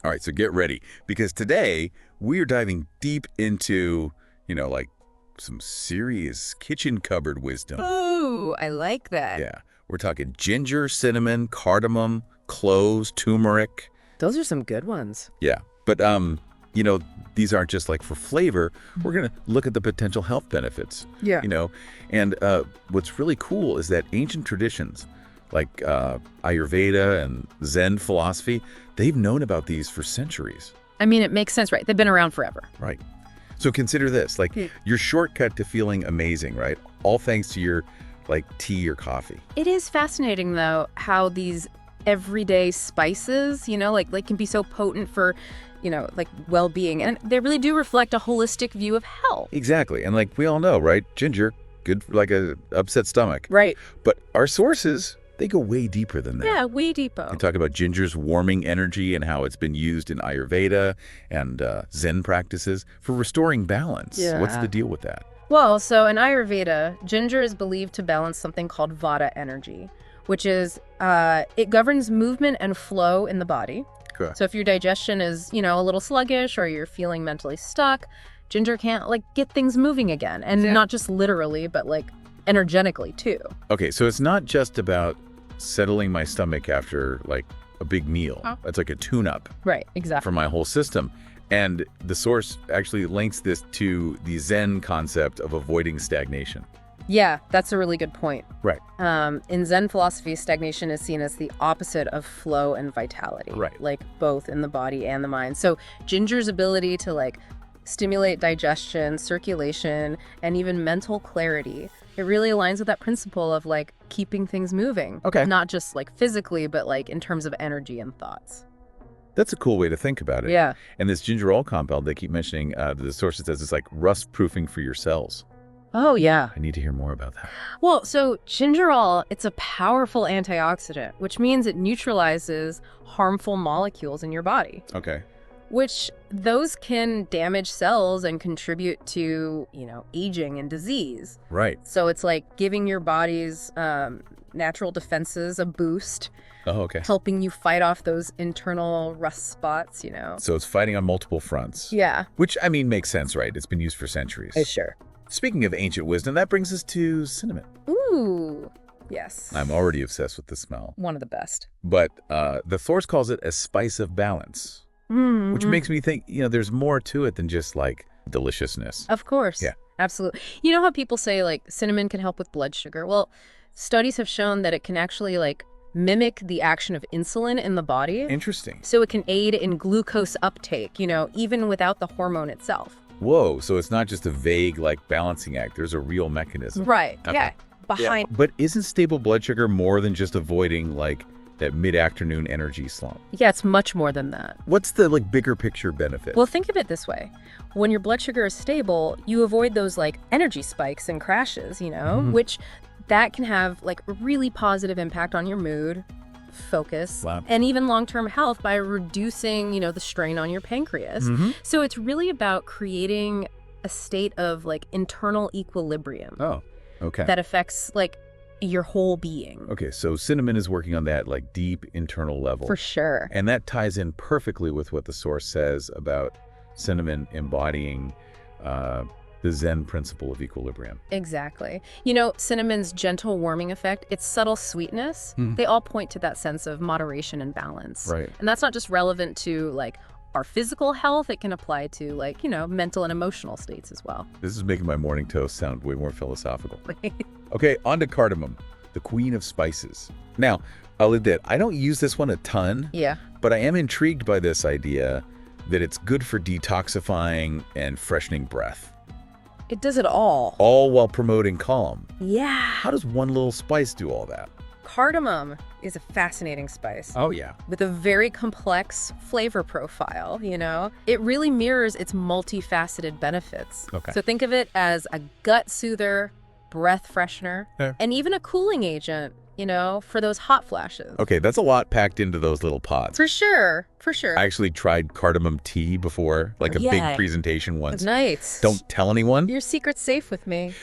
All right, so get ready, because today we are diving deep into, like some serious kitchen cupboard wisdom. Ooh, I like that. Yeah, we're talking ginger, cinnamon, cardamom, cloves, turmeric. Those are some good ones. Yeah, but these aren't just like for flavor. We're going to look at the potential health benefits. Yeah. And what's really cool is that ancient traditions like Ayurveda and Zen philosophy, they've known about these for centuries. I mean, it makes sense, right? They've been around forever. Right. So consider this, like your shortcut to feeling amazing, right? All thanks to your tea or coffee. It is fascinating, though, how these everyday spices, can be so potent for, well-being. And they really do reflect a holistic view of health. Exactly. And we all know, right? Ginger, good for a upset stomach. Right. But our sources, they go way deeper than that. Yeah, way deeper. They talk about ginger's warming energy and how it's been used in Ayurveda and Zen practices for restoring balance. Yeah. What's the deal with that? Well, so in Ayurveda, ginger is believed to balance something called Vata energy, which is it governs movement and flow in the body. Okay. So if your digestion is, a little sluggish or you're feeling mentally stuck, ginger can't get things moving again. And not just literally, but energetically too. Okay, so it's not just about settling my stomach after a big meal. Oh. It's like a tune-up Right, exactly. for my whole system. And the source actually links this to the Zen concept of avoiding stagnation. Yeah, that's a really good point. Right. In Zen philosophy, stagnation is seen as the opposite of flow and vitality. Right. Both in the body and the mind. So ginger's ability to stimulate digestion, circulation, and even mental clarity, it really aligns with that principle of keeping things moving. Okay. Not just physically, but in terms of energy and thoughts. That's a cool way to think about it. Yeah. And this gingerol compound, they keep mentioning, the source says it's rust-proofing for your cells. Oh, yeah. I need to hear more about that. Well, so gingerol, it's a powerful antioxidant, which means it neutralizes harmful molecules in your body, Okay. which those can damage cells and contribute to, aging and disease. Right. So it's giving your body's natural defenses a boost, Oh, okay. helping you fight off those internal rust spots, So it's fighting on multiple fronts. Yeah. Which, makes sense, right? It's been used for centuries. Sure. Speaking of ancient wisdom, that brings us to cinnamon. Ooh, yes. I'm already obsessed with the smell. One of the best. But the source calls it a spice of balance, which makes me think, there's more to it than just deliciousness. Of course. Yeah. Absolutely. You know how people say cinnamon can help with blood sugar? Well, studies have shown that it can actually mimic the action of insulin in the body. Interesting. So it can aid in glucose uptake, even without the hormone itself. Whoa, so it's not just a vague balancing act. There's a real mechanism. Right. Okay. Yeah. Behind. But isn't stable blood sugar more than just avoiding that mid-afternoon energy slump? Yeah, it's much more than that. What's the bigger picture benefit? Well, think of it this way. When your blood sugar is stable, you avoid those energy spikes and crashes, which that can have a really positive impact on your mood, focus, Wow. and even long-term health by reducing, the strain on your pancreas. So it's really about creating a state of internal equilibrium Oh, okay. that affects your whole being. Okay, so cinnamon is working on that deep internal level. For sure. And that ties in perfectly with what the source says about cinnamon embodying the Zen principle of equilibrium. Exactly. Cinnamon's gentle warming effect, its subtle sweetness, they all point to that sense of moderation and balance. Right. And that's not just relevant to our physical health, it can apply to mental and emotional states as well. This is making my morning toast sound way more philosophical. Okay, on to cardamom, the queen of spices. Now, I'll admit, I don't use this one a ton, Yeah. but I am intrigued by this idea that it's good for detoxifying and freshening breath, It does it all. all while promoting calm. Yeah. How does one little spice do all that? Cardamom is a fascinating spice. Oh, yeah. With a very complex flavor profile, It really mirrors its multifaceted benefits. Okay. So think of it as a gut soother, breath freshener, Yeah. and even a cooling agent, for those hot flashes. Okay, that's a lot packed into those little pods. For sure. For sure. I actually tried cardamom tea before, a Yeah. big presentation once. Nice. Don't tell anyone. Your secret's safe with me.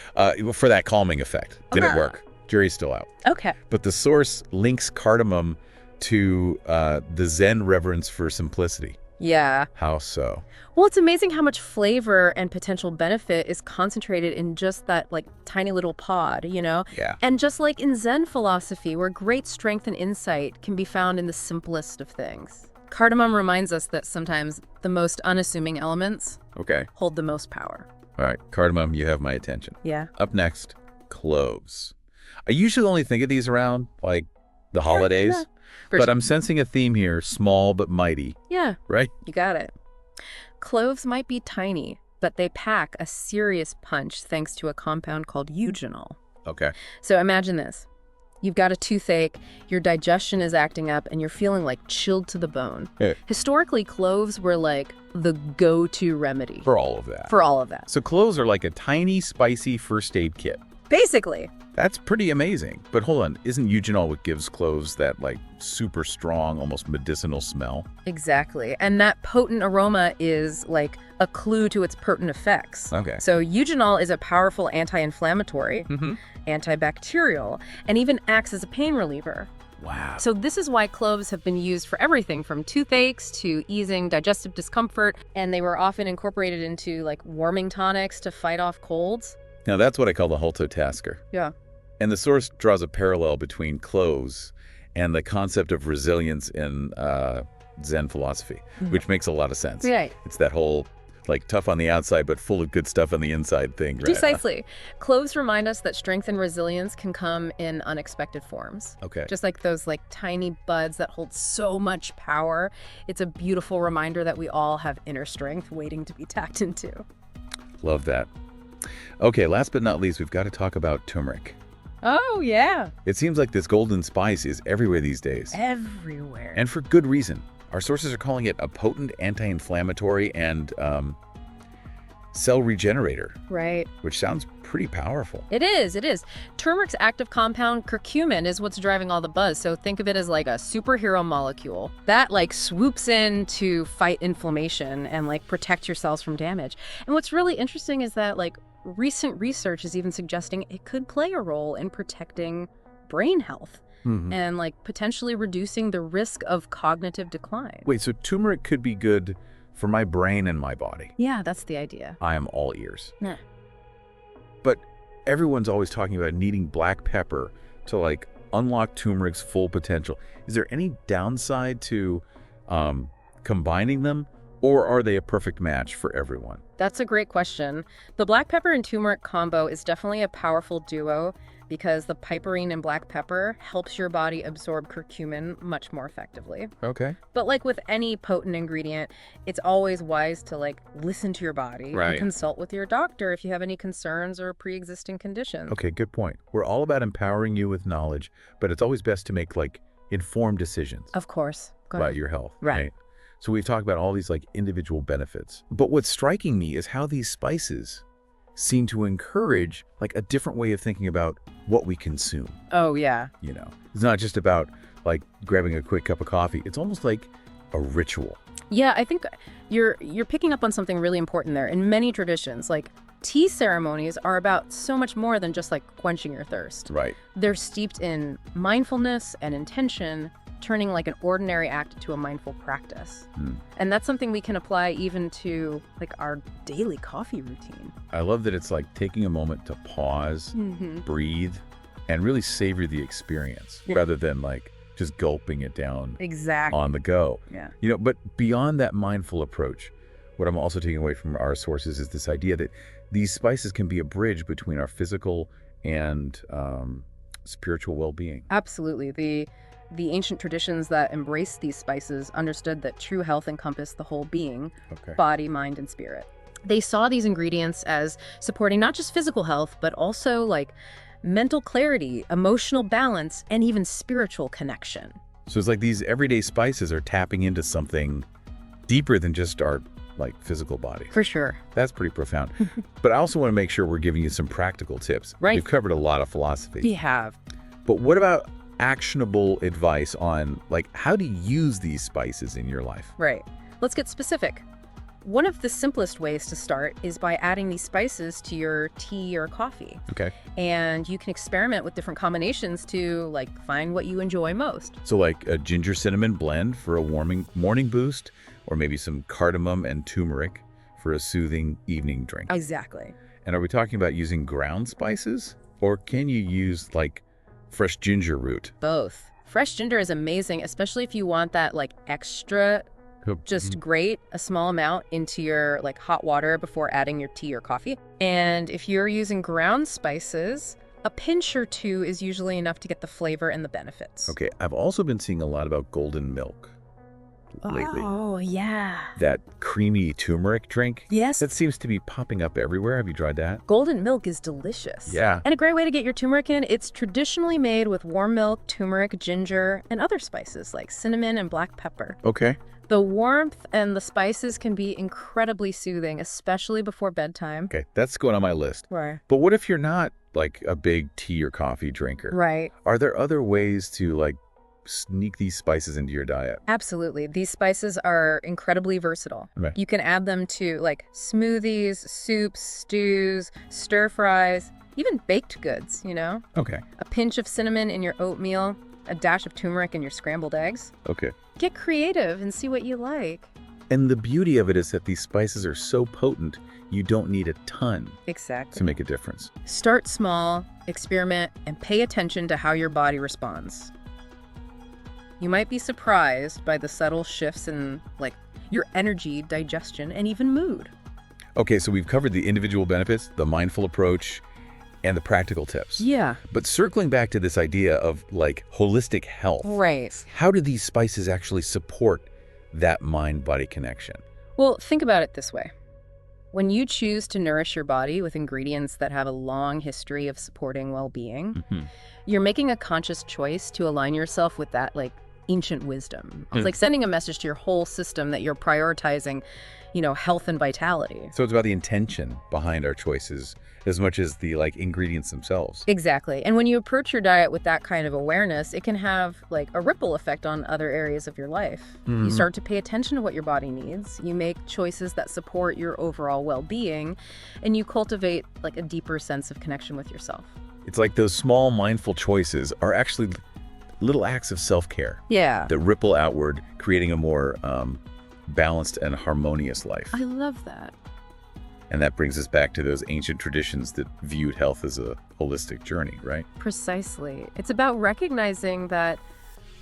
For that calming effect. Didn't Ah. work. Jury's still out. Okay. But the source links cardamom to the Zen reverence for simplicity. Yeah. How so? Well, it's amazing how much flavor and potential benefit is concentrated in just that like tiny little pod, you know? Yeah. And just like in Zen philosophy, where great strength and insight can be found in the simplest of things. Cardamom reminds us that sometimes the most unassuming elements Okay. hold the most power. All right, cardamom, you have my attention. Yeah. Up next, cloves. I usually only think of these around, like, the holidays. Yeah. For But sure. I'm sensing a theme here, small but mighty, Yeah, right? you got it. Cloves might be tiny, but they pack a serious punch thanks to a compound called eugenol. Okay. So imagine this. You've got a toothache, your digestion is acting up, and you're feeling like chilled to the bone. Yeah. Historically, cloves were like the go-to remedy For all of that. for all of that. So cloves are like a tiny, spicy first aid kit. Basically. That's pretty amazing. But hold on, isn't eugenol what gives cloves that, like, super strong, almost medicinal smell? Exactly. And that potent aroma is like a clue to its potent effects. Okay. So eugenol is a powerful anti-inflammatory, Mm-hmm. antibacterial, and even acts as a pain reliever. Wow. So this is why cloves have been used for everything from toothaches to easing digestive discomfort, and they were often incorporated into like warming tonics to fight off colds. Now that's what I call the Hultotasker. Yeah. And the source draws a parallel between cloves and the concept of resilience in Zen philosophy, which makes a lot of sense. Right. It's that whole, like, tough on the outside but full of good stuff on the inside thing, right? Precisely. Cloves remind us that strength and resilience can come in unexpected forms. Okay. Just like those like tiny buds that hold so much power. It's a beautiful reminder that we all have inner strength waiting to be tapped into. Love that. Okay, last but not least, we've got to talk about turmeric. Oh, yeah. It seems like this golden spice is everywhere these days. Everywhere. And for good reason. Our sources are calling it a potent anti-inflammatory and cell regenerator, Right. which sounds pretty powerful. It is. It is. Turmeric's active compound, curcumin, is what's driving all the buzz. So think of it as like a superhero molecule that like swoops in to fight inflammation and like protect your cells from damage. And what's really interesting is that like recent research is even suggesting it could play a role in protecting brain health Mhm. and like potentially reducing the risk of cognitive decline. Wait, so turmeric could be good for my brain and my body. Yeah, that's the idea. I am all ears. Nah. But everyone's always talking about needing black pepper to, like, unlock turmeric's full potential. Is there any downside to combining them, or are they a perfect match for everyone? That's a great question. The black pepper and turmeric combo is definitely a powerful duo because the piperine in black pepper helps your body absorb curcumin much more effectively. Okay. But like with any potent ingredient, it's always wise to like listen to your body Right. and consult with your doctor if you have any concerns or pre-existing conditions. Okay, good point. We're all about empowering you with knowledge, but it's always best to make, like, informed decisions Of course. Go about ahead. your health. Right. So we've talked about all these, like, individual benefits. But what's striking me is how these spices seem to encourage, like, a different way of thinking about what we consume, Oh, yeah. you know? It's not just about, like, grabbing a quick cup of coffee. It's almost like a ritual. Yeah, I think you're picking up on something really important there. In many traditions, like tea ceremonies are about so much more than just like quenching your thirst. Right. They're steeped in mindfulness and intention, turning like an ordinary act to a mindful practice. Hmm. And that's something we can apply even to like our daily coffee routine. I love that it's like taking a moment to pause, breathe, and really savor the experience Yeah. rather than, like, just gulping it down Exactly. on the go. Yeah. You know, but beyond that mindful approach, what I'm also taking away from our sources is this idea that these spices can be a bridge between our physical and spiritual well-being. Absolutely. The ancient traditions that embraced these spices understood that true health encompassed the whole being, Okay. body, mind, and spirit. They saw these ingredients as supporting not just physical health, but also like mental clarity, emotional balance, and even spiritual connection. So it's like these everyday spices are tapping into something deeper than just our, like, physical body. For sure. That's pretty profound. But I also want to make sure we're giving you some practical tips. Right. We've covered a lot of philosophy. We have. But what about actionable advice on, like, how to use these spices in your life? Right. Let's get specific. One of the simplest ways to start is by adding these spices to your tea or coffee. Okay. And you can experiment with different combinations to like find what you enjoy most. So, like, a ginger cinnamon blend for a warming morning boost, or maybe some cardamom and turmeric for a soothing evening drink. Exactly. And are we talking about using ground spices? Or can you use like fresh ginger root? Both. Fresh ginger is amazing, especially if you want that like extra, just grate a small amount into your like hot water before adding your tea or coffee. And if you're using ground spices, a pinch or two is usually enough to get the flavor and the benefits. Okay, I've also been seeing a lot about golden milk lately. Oh, yeah. That creamy turmeric drink. Yes. That seems to be popping up everywhere. Have you tried that? Golden milk is delicious. Yeah. And a great way to get your turmeric in. It's traditionally made with warm milk, turmeric, ginger, and other spices like cinnamon and black pepper. Okay. The warmth and the spices can be incredibly soothing, especially before bedtime. Okay, that's going on my list. Right. But what if you're not like a big tea or coffee drinker? Right. Are there other ways to like sneak these spices into your diet? Absolutely. These spices are incredibly versatile. Right. You can add them to like smoothies, soups, stews, stir fries, even baked goods, you know? Okay. A pinch of cinnamon in your oatmeal, a dash of turmeric in your scrambled eggs. Okay. Get creative and see what you like. And the beauty of it is that these spices are so potent, you don't need a ton Exactly. to make a difference. Start small, experiment, and pay attention to how your body responds. You might be surprised by the subtle shifts in like your energy, digestion, and even mood. Okay, so we've covered the individual benefits, the mindful approach, and the practical tips. Yeah. But circling back to this idea of like holistic health, Right. how do these spices actually support that mind-body connection? Well, think about it this way. When you choose to nourish your body with ingredients that have a long history of supporting well-being, you're making a conscious choice to align yourself with that like ancient wisdom. It's like sending a message to your whole system that you're prioritizing, you know, health and vitality. So it's about the intention behind our choices as much as the like ingredients themselves. Exactly. And when you approach your diet with that kind of awareness, it can have like a ripple effect on other areas of your life. You start to pay attention to what your body needs. You make choices that support your overall well-being, and you cultivate like a deeper sense of connection with yourself. It's like those small mindful choices are actually little acts of self-care Yeah. that ripple outward, creating a more balanced and harmonious life. I love that. And that brings us back to those ancient traditions that viewed health as a holistic journey, right? Precisely. It's about recognizing that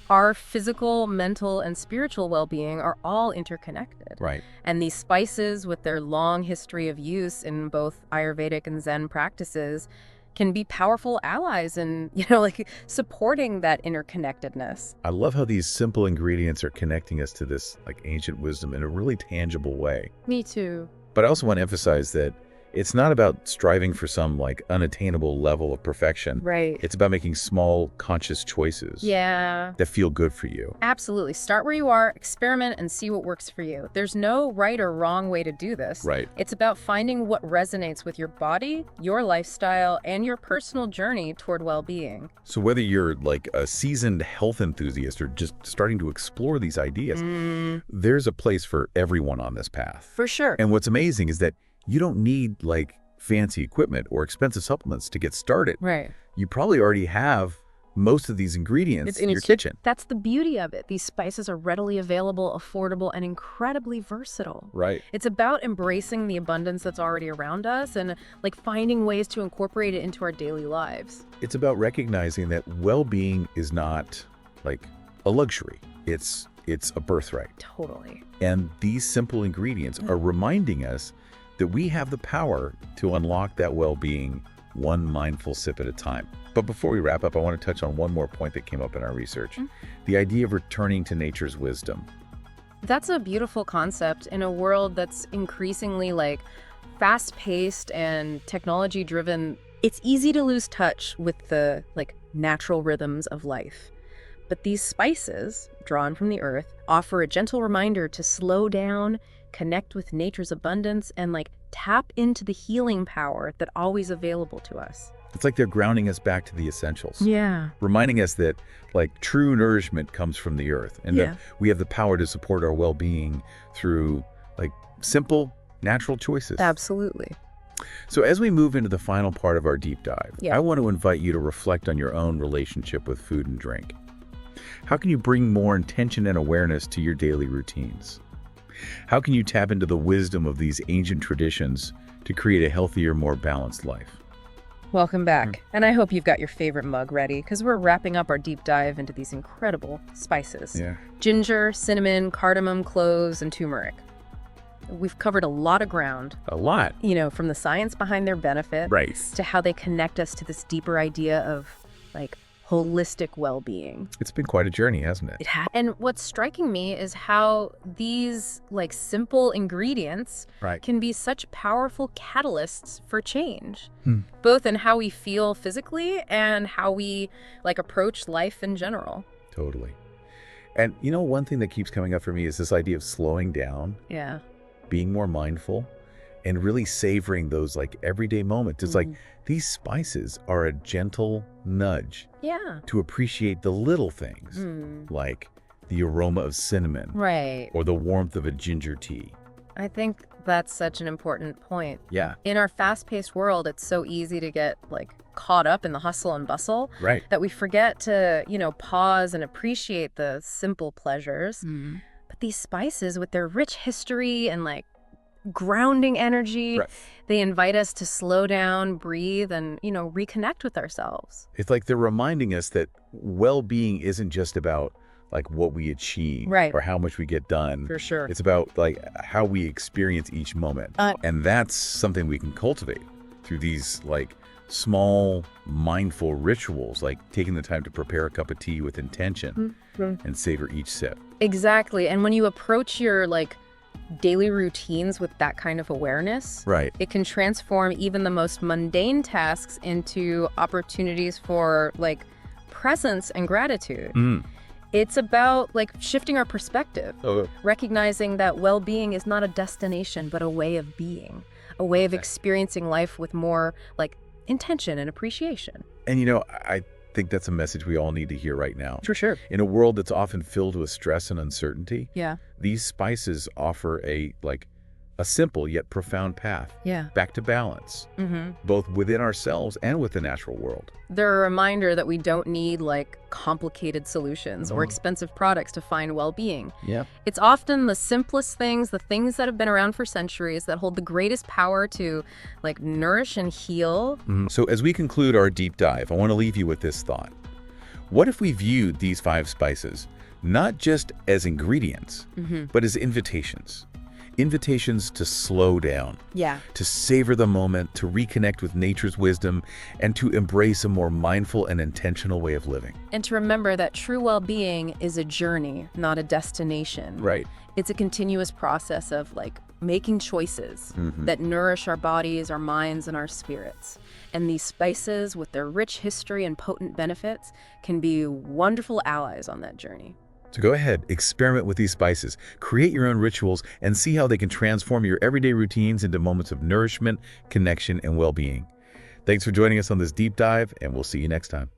our physical, mental, and spiritual well-being are all interconnected. Right. And these spices, with their long history of use in both Ayurvedic and Zen practices, can be powerful allies in, you know, like supporting that interconnectedness. I love how these simple ingredients are connecting us to this like ancient wisdom in a really tangible way. Me too. But I also want to emphasize that it's not about striving for some like unattainable level of perfection. Right. It's about making small conscious choices Yeah. that feel good for you. Absolutely. Start where you are, experiment, and see what works for you. There's no right or wrong way to do this. Right. It's about finding what resonates with your body, your lifestyle, and your personal journey toward well-being. So whether you're like a seasoned health enthusiast or just starting to explore these ideas, there's a place for everyone on this path. For sure. And what's amazing is that you don't need like fancy equipment or expensive supplements to get started. Right. You probably already have most of these ingredients in your kitchen. That's the beauty of it. These spices are readily available, affordable, and incredibly versatile. Right. It's about embracing the abundance that's already around us and like finding ways to incorporate it into our daily lives. It's about recognizing that well-being is not like a luxury. It's a birthright. Totally. And these simple ingredients are reminding us that we have the power to unlock that well-being one mindful sip at a time. But before we wrap up, I want to touch on one more point that came up in our research. The idea of returning to nature's wisdom. That's a beautiful concept in a world that's increasingly like fast-paced and technology-driven. It's easy to lose touch with the like natural rhythms of life. But these spices, drawn from the earth, offer a gentle reminder to slow down, connect with nature's abundance, and like tap into the healing power that's always available to us. It's like they're grounding us back to the essentials. Yeah. Reminding us that like true nourishment comes from the earth and that we have the power to support our well-being through like simple, natural choices. Absolutely. So as we move into the final part of our deep dive, I want to invite you to reflect on your own relationship with food and drink. How can you bring more intention and awareness to your daily routines? How can you tap into the wisdom of these ancient traditions to create a healthier, more balanced life? Welcome back. And I hope you've got your favorite mug ready, because we're wrapping up our deep dive into these incredible spices. Yeah. Ginger, cinnamon, cardamom, cloves, and turmeric. We've covered a lot of ground, A lot. from the science behind their benefit Right. to how they connect us to this deeper idea of holistic well-being. It's been quite a journey, hasn't it? And what's striking me is how these simple ingredients Right. can be such powerful catalysts for change, Hmm. both in how we feel physically and how we approach life in general. Totally. And one thing that keeps coming up for me is this idea of slowing down, Yeah. being more mindful, and really savoring those everyday moments. It's like these spices are a gentle nudge Yeah. to appreciate the little things, like the aroma of cinnamon Right. or the warmth of a ginger tea. I think that's such an important point. Yeah. In our fast-paced world, it's so easy to get caught up in the hustle and bustle Right. that we forget to, pause and appreciate the simple pleasures. But these spices with their rich history and grounding energy, Right. they invite us to slow down, breathe, and, reconnect with ourselves. It's like they're reminding us that well-being isn't just about what we achieve Right. or how much we get done. For sure. It's about how we experience each moment. And that's something we can cultivate through these small mindful rituals, like taking the time to prepare a cup of tea with intention and savor each sip. Exactly. And when you approach your daily routines with that kind of awareness, Right. it can transform even the most mundane tasks into opportunities for presence and gratitude. It's about shifting our perspective, recognizing that well-being is not a destination, but a way of being, a way of experiencing life with more intention and appreciation. And I think that's a message we all need to hear right now. For sure. In a world that's often filled with stress and uncertainty, Yeah. these spices offer a simple yet profound path Yeah. back to balance, both within ourselves and with the natural world. They're a reminder that we don't need complicated solutions or expensive products to find well-being. Yeah. It's often the simplest things, the things that have been around for centuries, that hold the greatest power to nourish and heal. So as we conclude our deep dive, I want to leave you with this thought. What if we viewed these 5 spices not just as ingredients, but as invitations? Invitations to slow down, Yeah. to savor the moment, to reconnect with nature's wisdom, and to embrace a more mindful and intentional way of living. And to remember that true well-being is a journey, not a destination. Right. It's a continuous process of making choices that nourish our bodies, our minds, and our spirits. And these spices, with their rich history and potent benefits, can be wonderful allies on that journey. So go ahead, experiment with these spices, create your own rituals, and see how they can transform your everyday routines into moments of nourishment, connection, and well-being. Thanks for joining us on this deep dive, and we'll see you next time.